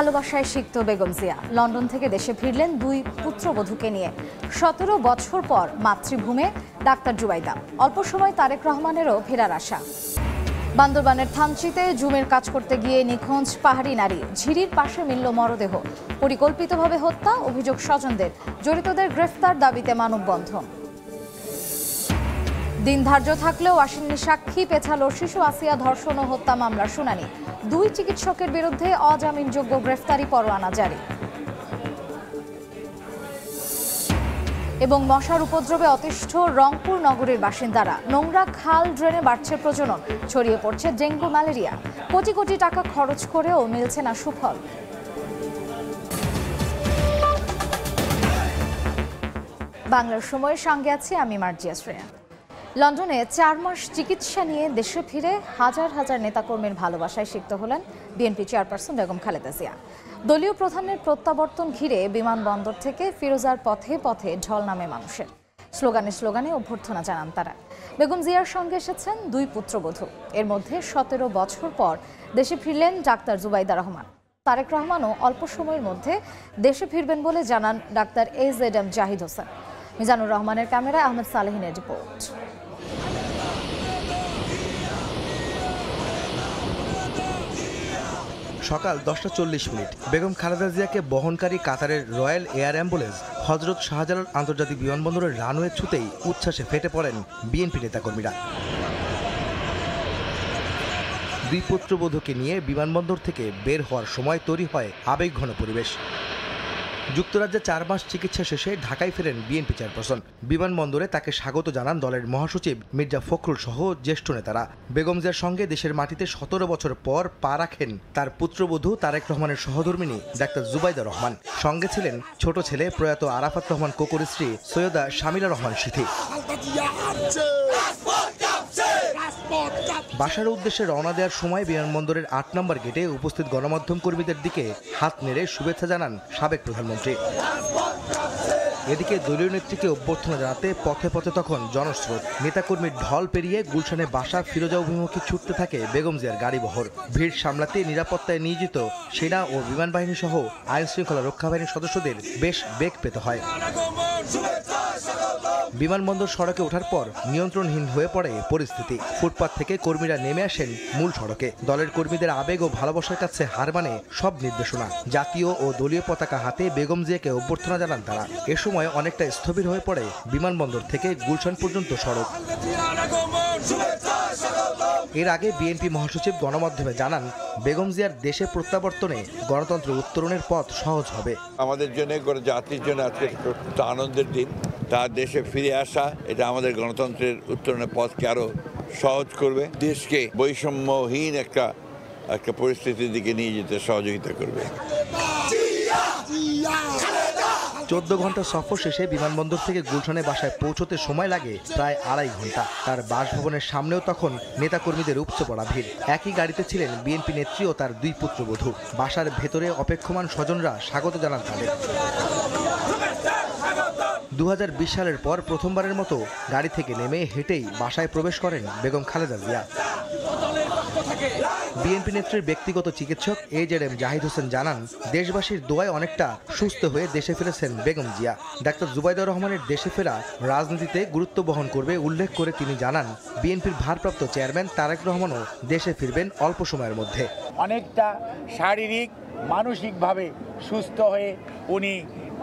ভালোবাসায় সিক্ত বেগম জিয়া লন্ডন থেকে দেশে ফিরলেন দুই পুত্রবধূকে নিয়ে। ১৭ বছর পর মাতৃভূমে ডাক্তার জুবাইদা। অল্প সময় তারেক রহমানেরও ফেরার আশা। বান্দরবানের থানচিতে জুমের কাজ করতে গিয়ে নিখোঁজ পাহাড়ি নারী। ঝিরির পাশে মিলল মরদেহ। পরিকল্পিতভাবে হত্যা, অভিযোগ স্বজনদের। জড়িতদের গ্রেফতার দাবিতে মানববন্ধন। দিন ধার্য থাকলেও আসেননি সাক্ষী। পেছালো শিশু আসিয়া ধর্ষণ ও হত্যা মামলার শুনানি। দুই চিকিৎসকের বিরুদ্ধে অজামিনযোগ্য গ্রেফতারি পরোয়ানা জারি। এবং মশার উপদ্রবে অতিষ্ঠ রংপুর নগরীর বাসিন্দারা। নোংরা খাল ড্রেনে বাড়ছে প্রজনন, ছড়িয়ে পড়ছে ডেঙ্গু ম্যালেরিয়া। কোটি কোটি টাকা খরচ করেও মিলছে না সুফল। বাংলার সময়ের সঙ্গে আছি আমি মার্জিয়া শ্রেয়া। লন্ডনে 4 মাস চিকিৎসা নিয়ে দেশে ফিরে হাজার হাজার নেতাকর্মীর ভালোবাসায় সিক্ত হলেন বিএনপি চেয়ারপারসন বেগম খালেদা জিয়া। দলীয় প্রধানের প্রত্যাবর্তন ঘিরে বিমানবন্দর থেকে ফিরোজার পথে পথে ঢল নামে মানুষের। স্লোগানে স্লোগানে অভ্যর্থনা জানান তারা। বেগম জিয়ার সঙ্গে এসেছেন দুই পুত্রবধূ। এর মধ্যে 17 বছর পর দেশে ফিরলেন ডাক্তার জুবাইদা রহমান। তারেক রহমানও অল্প সময়ের মধ্যে দেশে ফিরবেন বলে জানান ডাক্তার AZM জাহিদ হোসেন। মিজানুর রহমানের ক্যামেরায় আহমেদ সালেহিনের রিপোর্ট। সকাল 10:40। বেগম খালেদা জিয়াকে বহনকারী কাতারের রয়্যাল এয়ার অ্যাম্বুলেন্স হজরত শাহজালাল আন্তর্জাতিক বিমানবন্দরের রানওয়ে ছুতেই উচ্ছ্বাসে ফেটে পড়েন বিএনপি নেতাকর্মীরা। দুই পুত্রবধূকে নিয়ে বিমানবন্দর থেকে বের হওয়ার সময় তৈরি হয় আবেগঘন পরিবেশ। যুক্তরাজ্যে 4 মাস চিকিৎসা শেষে ঢাকায় ফেরেন বিএনপি চেয়ারপারসন। বিমানবন্দরে তাকে স্বাগত জানান দলের মহাসচিব মির্জা ফখরুল সহ জ্যেষ্ঠ নেতারা। বেগম জিয়ার সঙ্গে দেশের মাটিতে 17 বছর পর পা রাখেন তার পুত্রবধূ তারেক রহমানের সহধর্মিণী ডাক্তার জুবাইদা রহমান। সঙ্গে ছিলেন ছোট ছেলে প্রয়াত আরাফাত রহমান কোকর স্ত্রী সৈয়দা শামিলা রহমান সিথি। বাসার উদ্দেশ্যে রওনা দেওয়ার সময় বিমানবন্দরের 8 নম্বর গেটে উপস্থিত গণমাধ্যম কর্মীদের দিকে হাত নেড়ে শুভেচ্ছা জানান সাবেক প্রধানমন্ত্রী। এদিকে দলীয় নেত্রীকে অভ্যর্থনা জানাতে পথে পথে তখন জনস্রোত। নেতাকর্মীর ঢল পেরিয়ে গুলশানে বাসা ফিরোজা অভিমুখে ছুটতে থাকে বেগম জিয়ার গাড়িবহর। ভিড় সামলাতে নিরাপত্তায় নিয়োজিত সেনা ও বিমান বাহিনী সহ আইন শৃঙ্খলা রক্ষা বাহিনীর সদস্যদের বেশ বেগ পেতে হয়। বিমানবন্দর সড়কে ওঠার পর নিয়ন্ত্রণহীন হয়ে পড়ে পরিস্থিতি। ফুটপাত থেকে কর্মীরা নেমে আসেন মূল সড়কে। দলের কর্মীদের আবেগ ও ভালোবাসার কাছে হার মানে সব নির্দেশনা। জাতীয় ও দলীয় পতাকা হাতে বেগম জিয়াকে অভ্যর্থনা জানান তারা। এ সময় অনেকটা স্থবির হয়ে পড়ে বিমানবন্দর থেকে গুলশান পর্যন্ত সড়ক। এর আগে বিএনপি মহাসচিব গণমাধ্যমে জানান, বেগম জিয়ার দেশে প্রত্যাবর্তনে গণতন্ত্র উত্তরণের পথ সহজ হবে। আমাদের জন্য, জাতির জন্য আজকে একটা আনন্দের দিন। তার দেশে ফিরে আসা এটা আমাদের গণতন্ত্রের উত্তরণের পথকে আরো সহজ করবে, দেশকে বৈষম্যহীন একটা পরিস্থিতির দিকে নিয়ে যেতে সহযোগিতা করবে। 14 ঘন্টা সফর শেষে বিমানবন্দর থেকে গুলশানে বাসায় পৌঁছতে সময় লাগে প্রায় 2.5 ঘন্টা। তার বাসভবনের সামনেও তখন নেতাকর্মীদের উপচে পড়া ভিড়। একই গাড়িতে ছিলেন বিএনপি নেত্রী ও তার দুই পুত্রবধূ। বাসার ভেতরে অপেক্ষমান স্বজনরা স্বাগত জানান তাদের। 2020 সালের পর প্রথমবারের মতো গাড়ি থেকে নেমে হেঁটেই বাসায় প্রবেশ করেন বেগম খালেদা জিয়া। বিএনপি নেত্রীর ব্যক্তিগত চিকিৎসক AZM জাহিদ হোসেন জানান, দেশবাসীর দোয়ায় অনেকটা সুস্থ হয়ে দেশে ফিরেছেন বেগম জিয়া। ডাক্তার জুবাইদা রহমানের দেশে ফেরা রাজনীতিতে গুরুত্ব বহন করবে উল্লেখ করে তিনি জানান, বিএনপির ভারপ্রাপ্ত চেয়ারম্যান তারেক রহমানও দেশে ফিরবেন অল্প সময়ের মধ্যে। অনেকটা শারীরিক মানসিকভাবে সুস্থ হয়ে উনি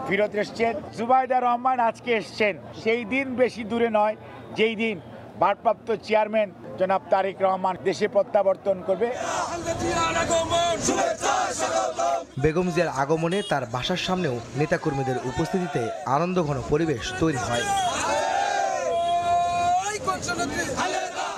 ফিরত এসছেন। জুবাইদা রহমান আজকে এসছেন, সেই দিন বেশি দূরে নয় যেই দিন ভারপ্রাপ্ত চেয়ারম্যান জনাব তারেক রহমান দেশে প্রত্যাবর্তন করবে। বেগম জিয়ার আগমনে তার বাসার সামনেও নেতাকর্মীদের উপস্থিতিতে আনন্দঘন পরিবেশ তৈরি হয়।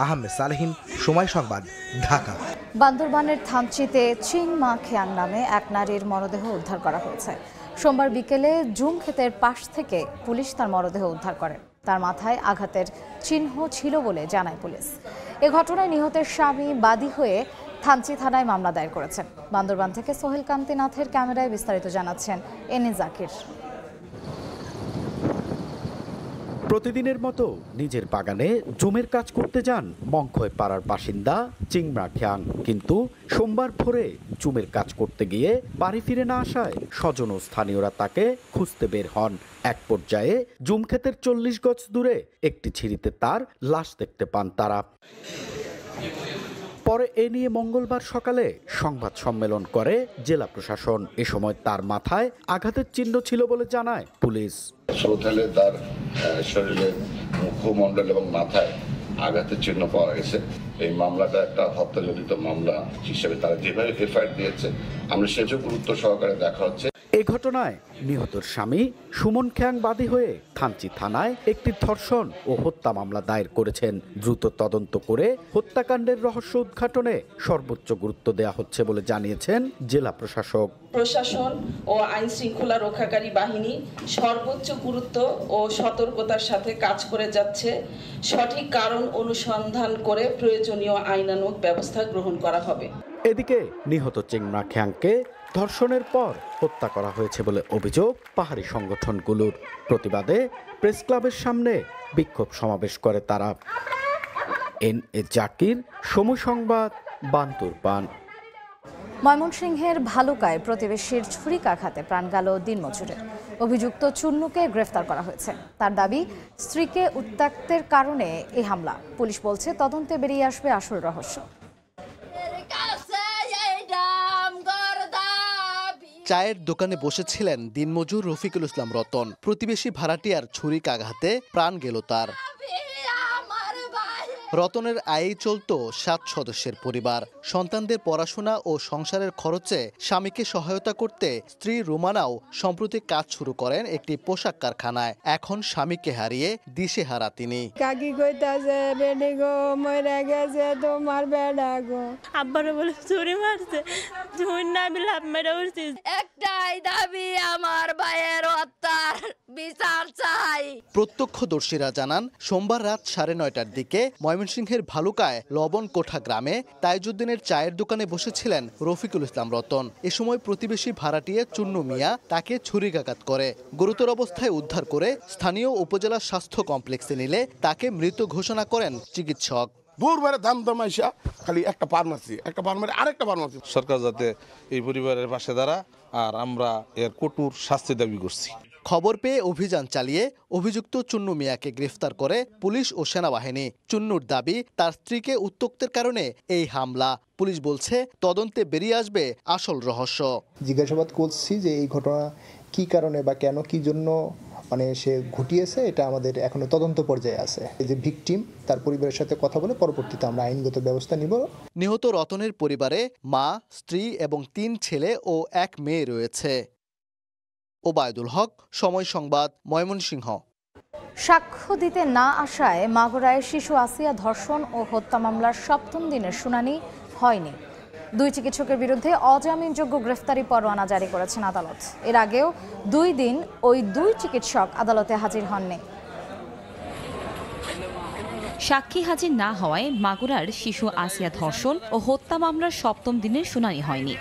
আহমেদ সালেহিন, সময় সংবাদ, ঢাকা। বান্দরবানের থানচিতে চিংমা খেয়াং নামে এক নারীর মরদেহ উদ্ধার করা হয়েছে। সোমবার বিকেলে জুম ক্ষেতের পাশ থেকে পুলিশ তার মরদেহ উদ্ধার করে। তার মাথায় আঘাতের চিহ্ন ছিল বলে জানায় পুলিশ। এ ঘটনায় নিহতের স্বামী বাদী হয়ে থানচি থানায় মামলা দায়ের করেছেন। বান্দরবান থেকে সোহেল কান্তি নাথের ক্যামেরায় বিস্তারিত জানাচ্ছেন এনে জাকির। প্রতিদিনের মতো নিজের বাগানে জমির কাজ করতে যান মংখয় পাড়ার বাসিন্দা চিংমা খিয়াং, কিন্তু সোমবার ভোরে জমির কাজ করতে গিয়ে বাড়ি ফিরে না আসায় স্বজন ও স্থানীয়রা তাকে খুঁজতে বের হন। এক পর্যায়ে জুম ক্ষেতের 40 গজ দূরে একটি ছিঁড়িতে তার লাশ দেখতে পান তারা। পরে এ নিয়ে মঙ্গলবার সকালে সংবাদ সম্মেলন করে জেলা প্রশাসন। এ সময় তার মাথায় আঘাতের চিহ্ন ছিল বলে জানায় পুলিশ। সকালে তার শরীরে মুখমণ্ডল এবং মাথায় আঘাতের চিহ্ন পাওয়া গেছে। এই মামলাটা একটা হত্যাজনিত মামলা হিসেবে তারা যেভাবে এফআইআর দিয়েছে আমরা সেটা গুরুত্ব সহকারে দেখা হচ্ছে। এই ঘটনায় নিহতর স্বামী সুমন খ্যাং বাদী হয়ে থানচি থানায় একটি ধর্ষণ ও হত্যা মামলা দায়ের করেছেন। দ্রুত তদন্ত করে হত্যাকাণ্ডের রহস্য উদ্ঘাটনে সর্বোচ্চ গুরুত্ব দেওয়া হচ্ছে বলে জানিয়েছেন জেলা প্রশাসক। প্রশাসন ও আইন শৃঙ্খলা রক্ষাকারী বাহিনী সর্বোচ্চ গুরুত্ব ও সতর্কতার সাথে কাজ করে যাচ্ছে। সঠিক কারণ অনুসন্ধান করে প্রয়োজনীয় আইনানুগ ব্যবস্থা গ্রহণ করা হবে। এদিকে নিহত চিংমা খ্যাংকে ধর্ষণের পর হত্যা করা হয়েছে বলে অভিযোগ পাহাড়ি সংগঠনগুলোর। প্রতিবাদে প্রেস ক্লাবের সামনে বিক্ষোভ সমাবেশ করে তারা। এনএ জাকির, সময় সংবাদ, বান্তুরপান। ময়মনসিংহের ভালুকায় প্রতিবেশীর ছুরিকাঘাতে প্রাণ গেল দিনমজুরের। অভিযুক্ত চুন্নুকে গ্রেফতার করা হয়েছে। তার দাবি, স্ত্রীকে উত্ত্যক্তের কারণে এই হামলা। পুলিশ বলছে তদন্তে বেরিয়ে আসবে আসল রহস্য। চায়ের দোকানে বসেছিলেন দিনমজুর রফিকুল ইসলাম রতন। প্রতিবেশী ভাড়াটিয়ার ছুরিকাঘাতে প্রাণ গেল তার। রতনের আয়েই চলত 7 সদস্যের পরিবার। সন্তানদের পড়াশোনা ও সংসারের খরচে স্বামীকে সহায়তা করতে স্ত্রী রুমানাও সম্প্রতি কাজ শুরু করেন একটি পোশাক কারখানায়। এখন স্বামীকে হারিয়ে দিশেহারা তিনি। কাকি কইতাছে বেডি গো মরে গেছে তোমার বেডা গো। আব্বারে বলে চুরি মারছে, চুরি না বিলাপ মেরে উঠছি। একটাই দাবি, আমার ভাইয়ের হত্যার বিচার চাই। প্রত্যক্ষদর্শীরা জানান, সোমবার রাত 9:30টার দিকে ময়মনসিংহের ভালুকায় লবণ কোঠা গ্রামে তাইজুদ্দিনের চায়ের দোকানে বসেছিলেন রফিকুল ইসলাম রতন। এ সময় প্রতিবেশী ভাড়াটিয়া চুন্নু মিয়া তাকে ছুরিকাঘাত করে। গুরুতর অবস্থায় উদ্ধার করে স্থানীয় উপজেলা স্বাস্থ্য কমপ্লেক্সে নিলে তাকে মৃত ঘোষণা করেন চিকিৎসক। খালি একটা ফার্মাসি আরেকটা ফার্মাসি। সরকার যাতে এই পরিবারের পাশে দাঁড়ায়, আর আমরা এর কঠোর শাস্তি দাবি করছি। খবর পেয়ে অভিযান চালিয়ে অভিযুক্ত চুন্নু মিয়াকে গ্রেফতার করে পুলিশ ও সেনাবাহিনী। চুন্নুর দাবি, তার স্ত্রীকে উত্ত্যক্তের কারণে এই হামলা। পুলিশ বলছে তদন্তে বেরিয়ে আসবে আসল রহস্য। জিজ্ঞাসাবাদ করছি যে এই ঘটনা কি কারণে বা কেন কি জন্য সে ঘটিয়েছে, এটা আমাদের এখনো তদন্ত পর্যায়ে আছে। এই যে ভিকটিম, তার পরিবারের সাথে কথা বলে পরবর্তীতে আমরা আইনগত ব্যবস্থা নিব। নিহত রতনের পরিবারে মা, স্ত্রী এবং 3 ছেলে ও 1 মেয়ে রয়েছে। ওবায়দুল হক, সময় সংবাদ, ময়মনসিংহ। সাক্ষ্য দিতে না আসায় মাগুরায় শিশু আসিয়া ধর্ষণ ও হত্যা মামলার 7ম দিনের শুনানি হয়নি। 2 চিকিৎসকের বিরুদ্ধে অজামিনযোগ্য গ্রেফতারি পরোয়ানা জারি করেছেন আদালত। এর আগেও 2 দিন ওই 2 চিকিৎসক আদালতে হাজির হননি। সাক্ষী হাজির না হওয়ায় মাগুরার শিশু আসিয়া ধর্ষণ ও হত্যা মামলার 7ম দিনের শুনানি হয়নি।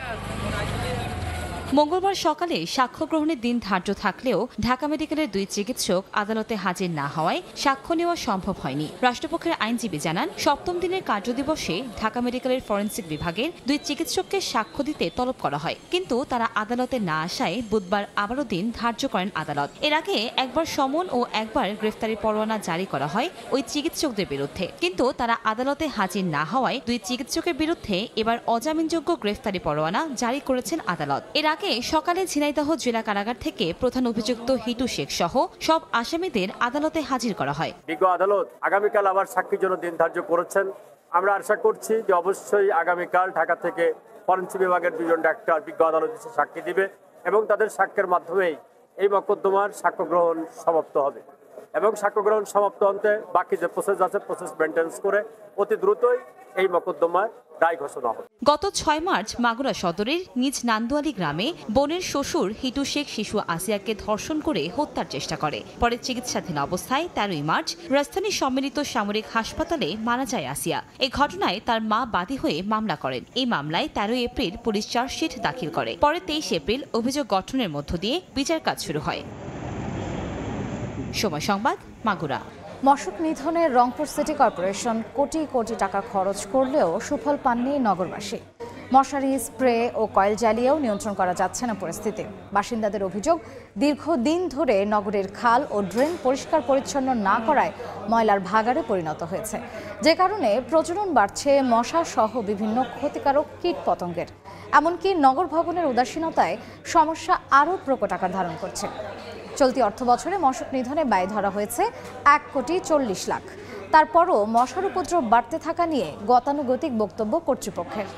মঙ্গলবার সকালে সাক্ষ্য গ্রহণের দিন ধার্য থাকলেও ঢাকা মেডিকেলের 2 চিকিৎসক আদালতে হাজির না হওয়ায় সাক্ষ্য নেওয়া সম্ভব হয়নি। রাষ্ট্রপক্ষের আইনজীবী জানান, 7ম দিনের কার্যদিবসে ঢাকা মেডিকেলের ফরেনসিক বিভাগের 2 চিকিৎসককে সাক্ষ্য দিতে তলব করা হয়, কিন্তু তারা আদালতে না আসায় বুধবার আবারও দিন ধার্য করেন আদালত। এর আগে একবার সমন ও একবার গ্রেফতারি পরোয়ানা জারি করা হয় ওই চিকিৎসকদের বিরুদ্ধে, কিন্তু তারা আদালতে হাজির না হওয়ায় 2 চিকিৎসকের বিরুদ্ধে এবার অজামিনযোগ্য গ্রেফতারি পরোয়ানা জারি করেছেন আদালত। এর আগে সকালে ঝিনাইদহ জেলা কারাগার থেকে প্রধান অভিযুক্ত হিটু শেখ সহ সব আসামিদের আদালতে হাজির করা হয়। বিজ্ঞ আদালত আগামীকাল আবার সাক্ষীর জন্য দিন ধার্য করেছেন। আমরা আশা করছি যে অবশ্যই আগামীকাল ঢাকা থেকে ফরেনসিক বিভাগের 2 জন ডাক্তার বিজ্ঞ আদালত এসে সাক্ষী দিবে এবং তাদের সাক্ষ্যের মাধ্যমেই এই মোকদ্দমার সাক্ষ্য গ্রহণ সমাপ্ত হবে এবং সাক্ষ্য গ্রহণ সমাপ্ত হতে বাকি যে প্রসেস আছে প্রসেস মেনটেন্স করে অতি দ্রুতই এই মোকদ্দমায় রায় ঘোষণা হবে। গত 6 মার্চ মাগুরা সদরের নিজ নান্দুয়ালি গ্রামে বোনের শ্বশুর হিটু শেখ শিশু আসিয়াকে ধর্ষণ করে হত্যার চেষ্টা করে। পরে চিকিৎসাধীন অবস্থায় 13ই মার্চ রাজধানীর সম্মিলিত সামরিক হাসপাতালে মারা যায় আসিয়া। এই ঘটনায় তার মা বাদী হয়ে মামলা করেন। এই মামলায় 13 এপ্রিল পুলিশ চার্জশিট দাখিল করে। পরে 23 এপ্রিল অভিযোগ গঠনের মধ্য দিয়ে বিচার কাজ শুরু হয়। সময় সংবাদ, মাগুরা। মশক নিধনে রংপুর সিটি কর্পোরেশন কোটি কোটি টাকা খরচ করলেও সুফল পাননি নগরবাসী। মশারি, স্প্রে ও কয়েল জ্বালিয়েও নিয়ন্ত্রণ করা যাচ্ছে না পরিস্থিতি। বাসিন্দাদের অভিযোগ, দীর্ঘদিন ধরে নগরের খাল ও ড্রেন পরিষ্কার পরিচ্ছন্ন না করায় ময়লার ভাগাড়ে পরিণত হয়েছে, যে কারণে প্রজনন বাড়ছে মশা সহ বিভিন্ন ক্ষতিকারক কীটপতঙ্গের। এমনকি নগর ভবনের উদাসীনতায় সমস্যা আরও প্রকট আকার ধারণ করছে। চলতি অর্থবছরে মশক নিধনে ব্যয় ধরা হয়েছে 1,40,00,000। তারপরও মশার উপদ্রব বাড়তে থাকা নিয়ে গতানুগতিক বক্তব্য কর্তৃপক্ষের।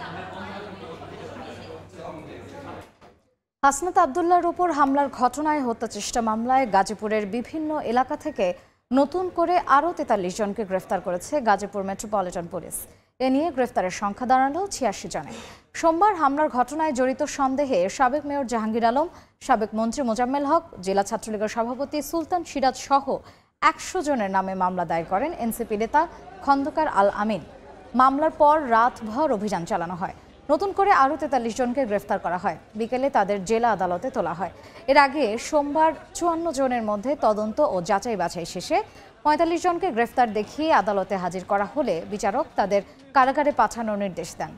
হাসনাত আবদুল্লাহর উপর হামলার ঘটনায় হত্যাচেষ্টা মামলায় গাজীপুরের বিভিন্ন এলাকা থেকে নতুন করে আরও 43 জনকে গ্রেফতার করেছে গাজীপুর মেট্রোপলিটন পুলিশ। এ নিয়ে গ্রেফতারের সংখ্যা দাঁড়ালো 86 জনে। সোমবার হামলার ঘটনায় জড়িত সন্দেহে সাবেক মেয়র জাহাঙ্গীর আলম, সাবেক মন্ত্রী মোজাম্মেল হক, জেলা ছাত্রলীগের সভাপতি সুলতান সিরাজ সহ 100 জনের নামে মামলা দায়ের করেন এনসিপি নেতা খন্দকার আল আমিন। মামলার পর রাতভর অভিযান চালানো হয়। নতুন করে আরও 43 জনকে গ্রেফতার করা হয়। বিকেলে তাদের জেলা আদালতে তোলা হয়। এর আগে সোমবার 54 জনের মধ্যে তদন্ত ও যাচাই বাছাই শেষে 45 জনকে গ্রেফতার দেখিয়ে আদালতে হাজির করা হলে বিচারক তাদের কারাগারে পাঠানোর নির্দেশ দেন।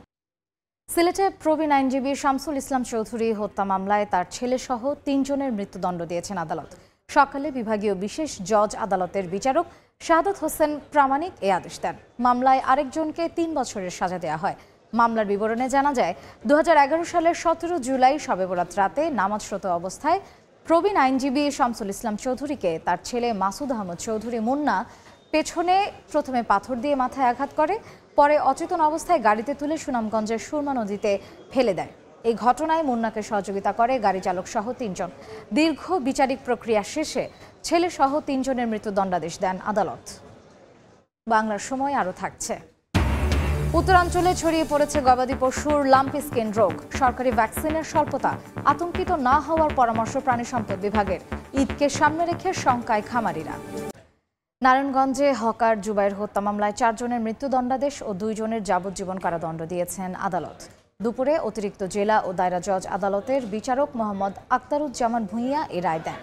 সিলেটে প্রবীণ আইনজীবী শামসুল ইসলাম চৌধুরী হত্যা মামলায় তার ছেলেসহ 3 জনের মৃত্যুদণ্ড দিয়েছেন আদালত। সকালে বিভাগীয় বিশেষ জজ আদালতের বিচারক শাহাদাত হোসেন প্রামাণিক এ আদেশ দেন। মামলায় আরেকজনকে 3 বছরের সাজা দেওয়া হয়। মামলার বিবরণে জানা যায়, 2011 সালের 17 জুলাই শবে বরাত রাতে নামাজরত অবস্থায় প্রবীণ আইনজীবী শামসুল ইসলাম চৌধুরীকে তার ছেলে মাসুদ আহমদ চৌধুরী মুন্না পেছনে প্রথমে পাথর দিয়ে মাথায় আঘাত করে, পরে অচেতন অবস্থায় গাড়িতে তুলে সুনামগঞ্জের সুরমা নদীতে ফেলে দেয়। এই ঘটনায় মুন্নাকে সহযোগিতা করে গাড়ি চালক সহ 3 জন। দীর্ঘ বিচারিক প্রক্রিয়া শেষে ছেলে সহ 3 জনের মৃত্যুদণ্ডাদেশ দেন আদালত। বাংলার সময় আরও থাকছে। উত্তরাঞ্চলে ছড়িয়ে পড়েছে গবাদি পশুর লাম্পি স্কিন রোগ। সরকারি ভ্যাকসিনের স্বল্পতা, আতঙ্কিত না হওয়ার পরামর্শ প্রাণী সম্পদ বিভাগের। ঈদকে সামনে রেখে শঙ্কায় খামারিরা। নারায়ণগঞ্জে হকার জুবাইর হত্যা মামলায় 4 জনের মৃত্যুদণ্ডাদেশ ও 2 জনের যাবজ্জীবন কারাদণ্ড দিয়েছেন আদালত। দুপুরে অতিরিক্ত জেলা ও দায়রা জজ আদালতের বিচারক মোহাম্মদ আক্তারুজ্জামান ভূঁইয়া এ রায় দেন।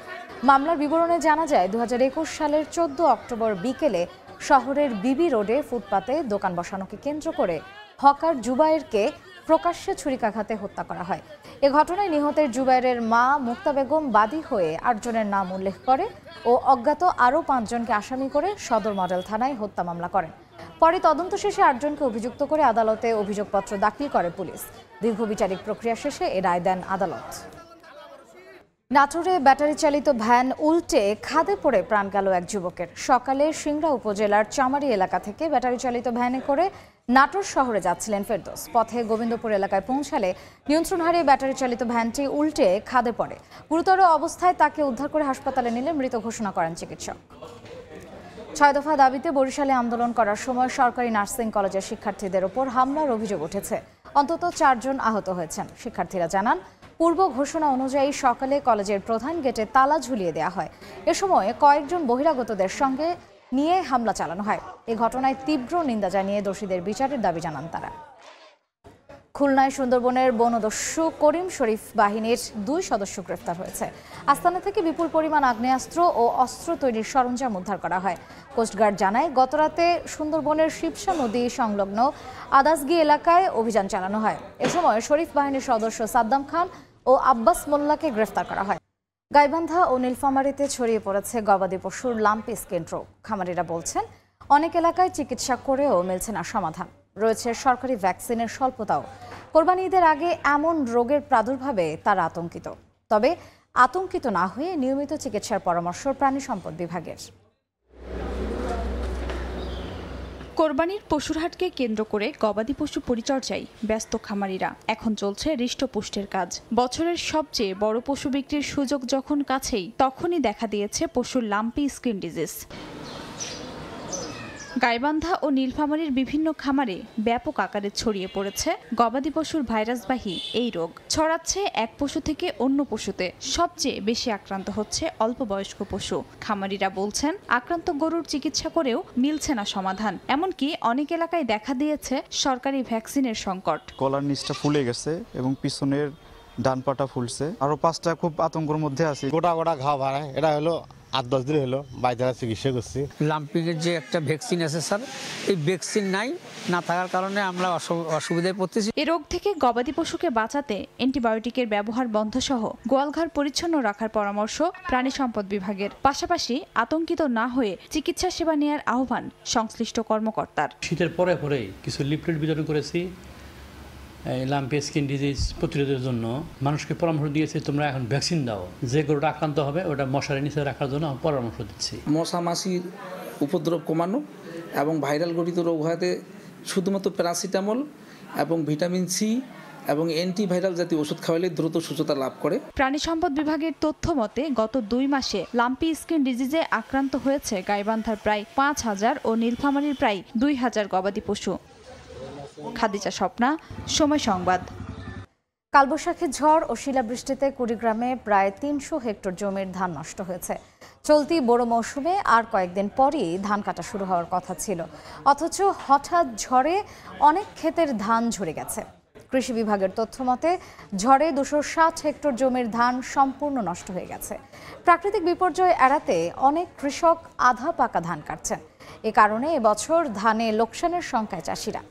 মামলার বিবরণে জানা যায়, 2021 সালের 14 অক্টোবর বিকেলে শহরের বিবি রোডে ফুটপাতে দোকান বসানোকে কেন্দ্র করে হকার জুবাইরকে প্রকাশ্যে ছুরিকাঘাতে হত্যা করা হয়। এ ঘটনায় নিহতের জুবাইরের মা মুক্তা বেগম বাদী হয়ে 8 জনের নাম উল্লেখ করে ও অজ্ঞাত আরও 5 জনকে আসামি করে সদর মডেল থানায় হত্যা মামলা করেন। পরে তদন্ত শেষে 8 জনকে অভিযুক্ত করে আদালতে অভিযোগপত্র দাখিল করে পুলিশ। দীর্ঘ বিচারিক প্রক্রিয়া শেষে এ রায় দেন আদালত। নাটোরে ব্যাটারি চালিত ভ্যান উল্টে খাদে পড়ে প্রাণ গেল এক যুবকের। সকালে সিংড়া উপজেলার চামারি এলাকা থেকে ব্যাটারি চালিত ভ্যানে করে নাটোর শহরে যাচ্ছিলেন ফেরদৌস। পথে গোবিন্দপুর এলাকায় পৌঁছালে নিয়ন্ত্রণ হারিয়ে ব্যাটারি চালিত ভ্যানটি উল্টে খাদে পড়ে। গুরুতর অবস্থায় তাকে উদ্ধার করে হাসপাতালে নিলে মৃত ঘোষণা করেন চিকিৎসক। 6 দফা দাবিতে বরিশালে আন্দোলন করার সময় সরকারি নার্সিং কলেজের শিক্ষার্থীদের ওপর হামলার অভিযোগ উঠেছে। অন্তত 4 জন আহত হয়েছেন। শিক্ষার্থীরা জানান, পূর্ব ঘোষণা অনুযায়ী সকালে কলেজের প্রধান গেটে তালা ঝুলিয়ে দেওয়া হয়। এ সময় কয়েকজন বহিরাগতদের সঙ্গে নিয়ে হামলা চালানো হয়। এ ঘটনায় তীব্র নিন্দা জানিয়ে দোষীদের বিচারের দাবি জানান তারা। খুলনায় সুন্দরবনের বনদস্যু করিম শরীফ বাহিনীর 2 সদস্য গ্রেফতার হয়েছে। আস্তানা থেকে বিপুল পরিমাণ আগ্নেয়াস্ত্র ও অস্ত্র তৈরির সরঞ্জাম উদ্ধার করা হয়। কোস্টগার্ড জানায়, গতরাতে সুন্দরবনের শিবসা নদী সংলগ্ন আদাসগি এলাকায় অভিযান চালানো হয়। এ সময় শরীফ বাহিনীর সদস্য সাদ্দাম খান ও আব্বাস মোল্লাকে গ্রেফতার করা হয়। গাইবান্ধা ও নীলফামারীতে ছড়িয়ে পড়েছে গবাদি পশুর লাম্পি স্কিন রোগ। খামারিরা বলছেন, অনেক এলাকায় চিকিৎসা করেও মিলছে না সমাধান। রয়েছে সরকারি ভ্যাকসিনের স্বল্পতাও। কোরবানি ঈদের আগে এমন রোগের প্রাদুর্ভাবে তারা আতঙ্কিত। তবে আতঙ্কিত না হয়ে নিয়মিত চিকিৎসার পরামর্শ প্রাণী সম্পদ বিভাগের। কোরবানির পশুর হাটকে কেন্দ্র করে গবাদি পশু পরিচর্যায় ব্যস্ত খামারিরা। এখন চলছে হৃষ্টপুষ্টের কাজ। বছরের সবচেয়ে বড় পশু বিক্রির সুযোগ যখন কাছেই, তখনই দেখা দিয়েছে পশুর লাম্পি স্কিন ডিজিজ। গাইবান্ধা ও নীলফামারীর বিভিন্ন খামারে ব্যাপক আকারে ছড়িয়ে পড়েছে গবাদি পশুর ভাইরাসবাহী এই রোগ। ছড়াচ্ছে এক পশু থেকে অন্য পশুতে। সবচেয়ে বেশি আক্রান্ত হচ্ছে অল্প বয়স্ক পশু। খামারিরা বলছেন, আক্রান্ত গরুর চিকিৎসা করেও মিলছে না সমাধান। এমনকি অনেক এলাকায় দেখা দিয়েছে সরকারি ভ্যাকসিনের সংকট। গলার নিচটা ফুলে গেছে এবং পিছনের ডান পাটা ফুলছে। আরো 5টা খুব আতঙ্কের মধ্যে আছে। গোটা গোটা ঘা বাড়ায়, এটা হলো 8-10 দিন হলো বাইরে চিকিৎসা করছি। লাম্পিংয়ের যে একটা ভ্যাকসিন আছে স্যার, এই ভ্যাকসিন না থাকার কারণে আমরা অসুবিধায় পড়তেছি। এ রোগ থেকে গবাদি পশুকে বাঁচাতে অ্যান্টিবায়োটিকের ব্যবহার বন্ধ সহ গোয়ালঘর পরিচ্ছন্ন রাখার পরামর্শ প্রাণী সম্পদ বিভাগের। পাশাপাশি আতঙ্কিত না হয়ে চিকিৎসা সেবা নেওয়ার আহ্বান সংশ্লিষ্ট কর্মকর্তার। শীতের পরে কিছু লিফলেট বিতরণ করেছি লাম্পি স্কিন ডিজিজ প্রতিরোধের জন্য। মানুষকে পরামর্শ দিয়েছে তোমরা এখন ভ্যাকসিন দাও, যে গরুটা আক্রান্ত হবে ওটা মশারির নিচে রাখার জন্য পরামর্শ দিচ্ছি। মশা মাছির উপদ্রব কমানো এবং ভাইরাল গঠিত রোগ হওয়াতে শুধুমাত্র প্যারাসিটামল এবং ভিটামিন সি এবং অ্যান্টিভাইরাল জাতীয় ওষুধ খাওয়ালে দ্রুত সুস্থতা লাভ করে। প্রাণী সম্পদ বিভাগের তথ্য মতে গত 2 মাসে লাম্পি স্কিন ডিজিজে আক্রান্ত হয়েছে গাইবান্ধার প্রায় 5000 ও নীলফামারীর প্রায় 2000 গবাদি পশু। খাদিজা স্বপ্না, সময় সংবাদ। কালবৈশাখী ঝড় ও শিলাবৃষ্টিতে কুড়িগ্রামে প্রায় 300 হেক্টর জমির ধান নষ্ট হয়েছে। চলতি বড় মৌসুমে আর কয়েকদিন পরই ধান কাটা শুরু হওয়ার কথা ছিল, অথচ হঠাৎ ঝড়ে অনেক ক্ষেতের ধান ঝরে গেছে। কৃষি বিভাগের তথ্য মতে ঝড়ে 260 হেক্টর জমির ধান সম্পূর্ণ নষ্ট হয়ে গেছে। প্রাকৃতিক বিপর্যয় এড়াতে অনেক কৃষক আধা পাকা ধান কাটছেন। এ কারণে এবছর ধানে লোকসানের শঙ্কায় চাষিরা।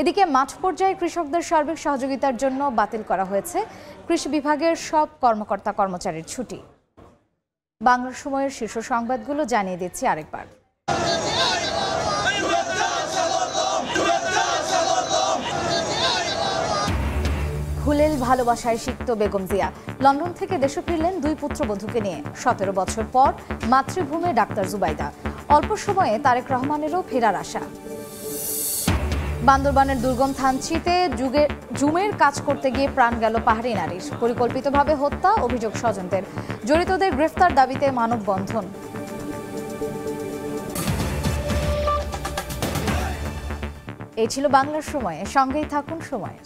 এদিকে মাঠ পর্যায়ে কৃষকদের সার্বিক সহযোগিতার জন্য বাতিল করা হয়েছে কৃষি বিভাগের সব কর্মকর্তা কর্মচারীর ছুটি। বাংলা সময়ের শীর্ষ সংবাদগুলো জানিয়ে দিচ্ছি আরেকবার। ভুলেল ভালোবাসায় সিক্ত বেগম জিয়া। লন্ডন থেকে দেশে ফিরলেন 2 পুত্রবধূকে নিয়ে। 17 বছর পর মাতৃভূমে ডাক্তার জুবাইদা। অল্প সময়ে তারেক রহমানেরও ফেরার আশা। বান্দরবানের দুর্গম থানচিতে জুমের কাজ করতে গিয়ে প্রাণ গেল পাহাড়ি নারীর। পরিকল্পিতভাবে হত্যা, অভিযোগ স্বজনদের। জড়িতদের গ্রেফতার দাবিতে মানববন্ধন। এই ছিল বাংলার সময়। সঙ্গেই থাকুন সময়।